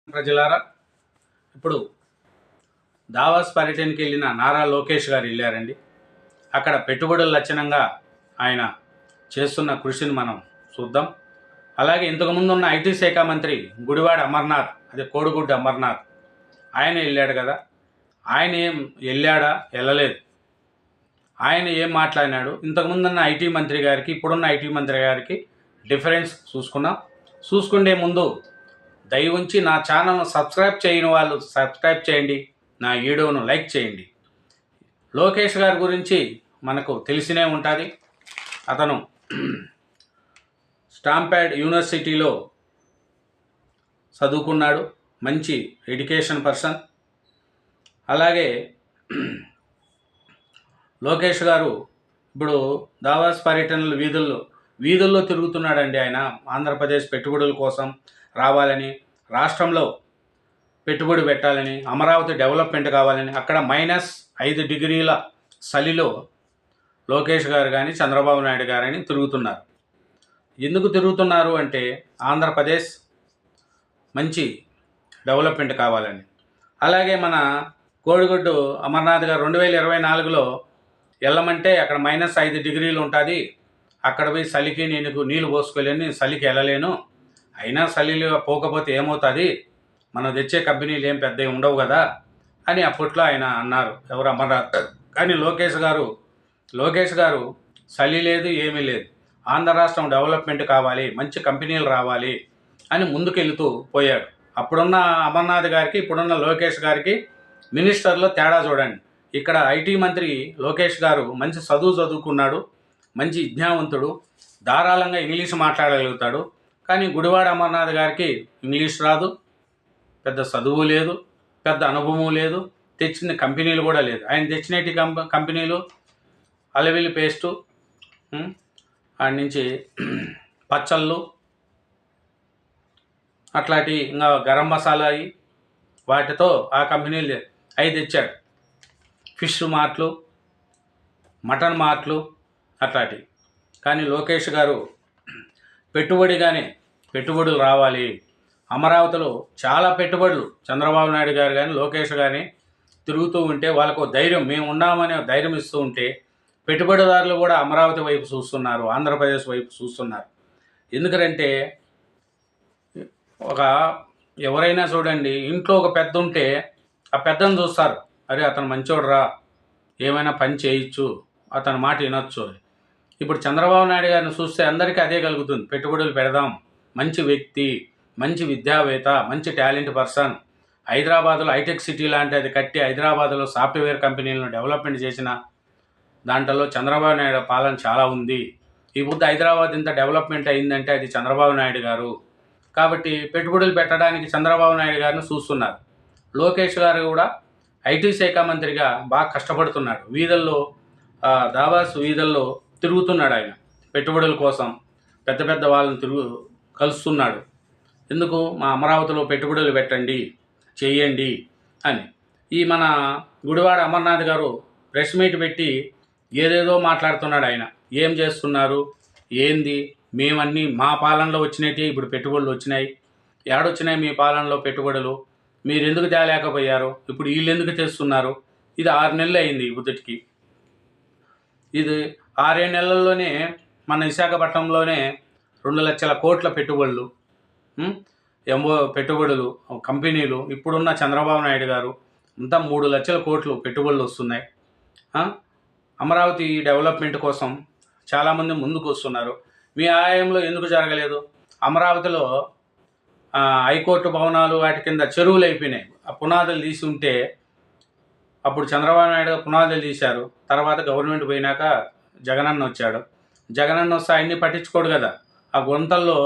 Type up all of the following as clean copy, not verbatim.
ప్రజలారా, ఇప్పుడు దావాస్ పర్యటనకి వెళ్ళిన నారా లోకేష్ గారు వెళ్ళారండి. అక్కడ పెట్టుబడుల లక్షణంగా ఆయన చేస్తున్న కృషిని మనం చూద్దాం. అలాగే ఇంతకుముందు ఉన్న ఐటీ శాఖ మంత్రి గుడివాడ అమర్నాథ్, అదే కోడిగుడ్డు అమర్నాథ్, ఆయన వెళ్ళాడు కదా. ఆయన ఏం వెళ్ళాడా, వెళ్ళలేదు, ఆయన ఏం మాట్లాడినాడు, ఇంతకుముందు ఉన్న ఐటీ మంత్రి గారికి ఇప్పుడున్న ఐటీ మంత్రి గారికి డిఫరెన్స్ చూసుకుంటే ముందు దయ ఉంచి నా ఛానల్ను సబ్స్క్రైబ్ చేయని వాళ్ళు సబ్స్క్రైబ్ చేయండి, నా వీడియోను లైక్ చేయండి. లోకేష్ గారి గురించి మనకు తెలిసినే ఉంటుంది. అతను స్టాంఫర్డ్ యూనివర్సిటీలో చదువుకున్నాడు, మంచి ఎడ్యుకేషన్ పర్సన్. అలాగే లోకేష్ గారు ఇప్పుడు దావాస్ పర్యటనలు వీధుల్లో తిరుగుతున్నాడండి. ఆయన ఆంధ్రప్రదేశ్ పెట్టుబడుల కోసం రావాలని, రాష్ట్రంలో పెట్టుబడి పెట్టాలని, అమరావతి డెవలప్మెంట్ కావాలని, అక్కడ -5 డిగ్రీల చలిలో లోకేష్ గారు కానీ చంద్రబాబు నాయుడు గారని తిరుగుతున్నారు. ఎందుకు తిరుగుతున్నారు అంటే ఆంధ్రప్రదేశ్ మంచి డెవలప్మెంట్ కావాలని. అలాగే మన కోడిగుడ్డు అమర్నాథ్ గారు 2024లో వెళ్ళమంటే అక్కడ -5 డిగ్రీలు ఉంటుంది, అక్కడ పోయి చలికి నేను నీళ్ళు పోసుకోలేను, చలికి వెళ్ళలేను, అయినా చలిలో పోకపోతే ఏమవుతుంది, మనం తెచ్చే కంపెనీలు ఏం పెద్దవి ఉండవు కదా అని అప్పట్లో ఆయన అన్నారు, ఎవరు అమర్నాథ్. కానీ లోకేష్ గారు చలి లేదు, ఏమీ లేదు, ఆంధ్ర రాష్ట్రం డెవలప్మెంట్ కావాలి, మంచి కంపెనీలు రావాలి అని ముందుకెళ్తూ పోయాడు. అప్పుడున్న అమర్నాథ్ గారికి ఇప్పుడున్న లోకేష్ గారికి మినిస్టర్లో తేడా చూడండి. ఇక్కడ ఐటీ మంత్రి లోకేష్ గారు మంచి చదువుకున్నాడు, మంచి విజ్ఞావంతుడు, ధారాళంగా ఇంగ్లీష్ మాట్లాడగలుగుతాడు. కానీ గుడివాడ అమర్నాథ్ గారికి ఇంగ్లీష్ రాదు, పెద్ద చదువు లేదు, పెద్ద అనుభవం లేదు, తెచ్చిన కంపెనీలు కూడా లేదు. ఆయన తెచ్చినటి కంపెనీలు అలవిలి పేస్టు, ఆడి నుంచి పచ్చళ్ళు, అట్లాంటి ఇంకా గరం మసాలా, వాటితో ఆ కంపెనీలు అవి తెచ్చాడు. ఫిష్ మార్ట్లు, మటన్ మార్ట్లు అట్లాంటివి. కానీ లోకేష్ గారు పెట్టుబడులు రావాలి, అమరావతిలో చాలా పెట్టుబడులు, చంద్రబాబు నాయుడు గారు కానీ లోకేష్ కానీ తిరుగుతూ ఉంటే వాళ్ళకు ధైర్యం, మేము ఉన్నామనే ధైర్యం ఇస్తూ ఉంటే పెట్టుబడిదారులు కూడా అమరావతి వైపు చూస్తున్నారు, ఆంధ్రప్రదేశ్ వైపు చూస్తున్నారు. ఎందుకంటే ఎవరైనా చూడండి, ఇంట్లో ఒక పెద్ద ఉంటే ఆ పెద్దను చూస్తారు, అరే అతను మంచోడురా, ఏమైనా పని చేయొచ్చు, అతని మాట వినొచ్చు. ఇప్పుడు చంద్రబాబు నాయుడు గారిని చూస్తే అందరికీ అదే కలుగుతుంది, పెట్టుబడులు పెడదాం, మంచి వ్యక్తి, మంచి విద్యావేత్త, మంచి టాలెంట్ పర్సన్, హైదరాబాద్లో హైటెక్ సిటీ లాంటి అది కట్టి హైదరాబాద్లో సాఫ్ట్వేర్ కంపెనీలను డెవలప్మెంట్ చేసిన దాంట్లో చంద్రబాబు నాయుడు పాలన చాలా ఉంది. ఈ బుద్ధ హైదరాబాద్ ఇంత డెవలప్మెంట్ అయిందంటే అది చంద్రబాబు నాయుడు గారు. కాబట్టి పెట్టుబడులు పెట్టడానికి చంద్రబాబు నాయుడు గారిని చూస్తున్నారు. లోకేష్ గారు కూడా ఐటీ శాఖ మంత్రిగా బాగా కష్టపడుతున్నాడు, దావాస్ వీధుల్లో తిరుగుతున్నాడు. ఆయన పెట్టుబడుల కోసం పెద్ద వాళ్ళని కలుస్తున్నాడు. ఎందుకు, మా అమరావతిలో పెట్టుబడులు పెట్టండి, చెయ్యండి అని. ఈ మన గుడివాడ అమర్నాథ్ గారు ప్రెస్ మీట్ పెట్టి ఏదేదో మాట్లాడుతున్నాడు. ఆయన ఏం చేస్తున్నారు, ఏంది, మేమన్నీ మా పాలనలో వచ్చినట్టు ఇప్పుడు పెట్టుబడులు వచ్చినాయి, ఏడొచ్చినాయి మీ పాలనలో పెట్టుబడులు, మీరు ఎందుకు తేలేకపోయారు, ఇప్పుడు వీళ్ళు ఎందుకు తెస్తున్నారు, ఇది 6 నెలలు అయింది ఈ బుద్ధటికి. ఇది 6 నెలల్లోనే మన విశాఖపట్నంలోనే 2 లక్షల కోట్ల పెట్టుబడులు, పెట్టుబడులు కంపెనీలు. ఇప్పుడున్న చంద్రబాబు నాయుడు గారు అంతా 3 లక్షల కోట్లు పెట్టుబడులు వస్తున్నాయి. అమరావతి డెవలప్మెంట్ కోసం చాలామంది ముందుకు వస్తున్నారు. మీ ఆయంలో ఎందుకు జరగలేదు? అమరావతిలో హైకోర్టు భవనాలు వాటి కింద చెరువులు అయిపోయినాయి. ఆ పునాదులు తీసి ఉంటే అప్పుడు చంద్రబాబు నాయుడు పునాదులు తీశారు, తర్వాత గవర్నమెంట్ పోయినాక జగనన్న వచ్చాడు. జగనన్న వస్తే అన్నీ పట్టించుకోడు కదా, ఆ గుంతల్లో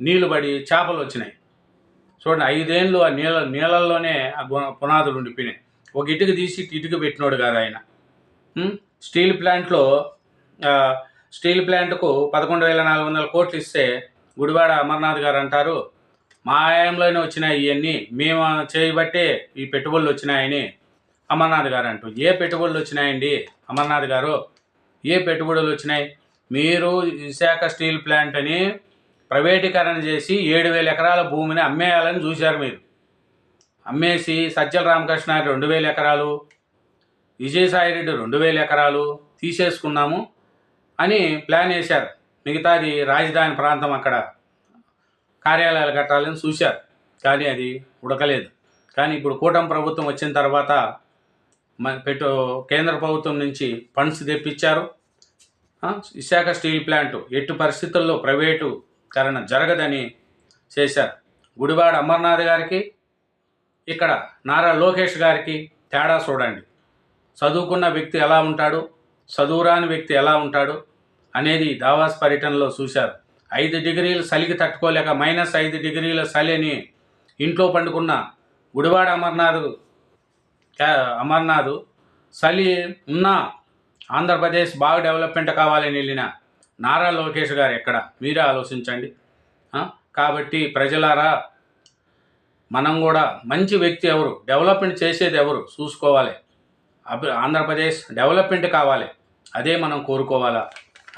నీళ్లు పడి చేపలు వచ్చినాయి. చూడండి, 5 ఏళ్ళు ఆ నీళ్ళల్లోనే ఆ పునాదులు ఉండిపోయినాయి. ఒక ఇటుక తీసి ఇటుక పెట్టినోడు కాదు ఆయన. స్టీల్ ప్లాంట్కు 11,400 కోట్లు ఇస్తే గుడివాడ అమర్నాథ్ గారు అంటారు, మా ఆయంలోనే వచ్చినాయి ఇవన్నీ, మేము చేయబట్టే ఈ పెట్టుబడులు వచ్చినాయని అమర్నాథ్ గారు అంటూ. ఏ పెట్టుబడులు వచ్చినాయండి అమర్నాథ్ గారు, ఏ పెట్టుబడులు వచ్చినాయి? మీరు విశాఖ స్టీల్ ప్లాంట్ అని ప్రైవేటీకరణ చేసి 7,000 ఎకరాల భూమిని అమ్మేయాలని చూశారు మీరు. అమ్మేసి సజ్జల రామకృష్ణారెడ్డి 2000 ఎకరాలు, విజయసాయిరెడ్డి 2000 ఎకరాలు తీసేసుకున్నాము అని ప్లాన్ వేశారు. మిగతాది రాజధాని ప్రాంతం అక్కడ కార్యాలయాలు కట్టాలని చూశారు, కానీ అది ఉడకలేదు. కానీ ఇప్పుడు కూటమి ప్రభుత్వం వచ్చిన తర్వాత కేంద్ర ప్రభుత్వం నుంచి ఫండ్స్ తెప్పించారు. విశాఖ స్టీల్ ప్లాంట్ ఎట్టి పరిస్థితుల్లో ప్రైవేటుకరణ జరగదని చేశారు. గుడివాడ అమర్నాథ్ గారికి ఇక్కడ నారా లోకేష్ గారికి తేడా చూడండి. చదువుకున్న వ్యక్తి ఎలా ఉంటాడు, చదువురాని వ్యక్తి ఎలా ఉంటాడు అనేది దావాస్ పర్యటనలో చూశారు. 5 డిగ్రీల చలికి తట్టుకోలేక -5 డిగ్రీల చలి అని ఇంట్లో పండుకున్న గుడివాడ అమర్నాథ్ చలి ఉన్నా ఆంధ్రప్రదేశ్ బాగా డెవలప్మెంట్ కావాలని వెళ్ళిన నారా లోకేష్ గారు ఎక్కడ, మీరే ఆలోచించండి. కాబట్టి ప్రజలారా, మనం కూడా మంచి వ్యక్తి ఎవరు, డెవలప్మెంట్ చేసేది ఎవరు చూసుకోవాలి. ఆంధ్రప్రదేశ్ డెవలప్మెంట్ కావాలి, అదే మనం కోరుకోవాలా.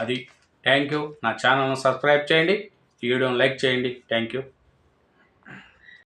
అది థ్యాంక్ యూ. నా ఛానల్ను సబ్స్క్రైబ్ చేయండి, ఈ వీడియోని లైక్ చేయండి. Thank you.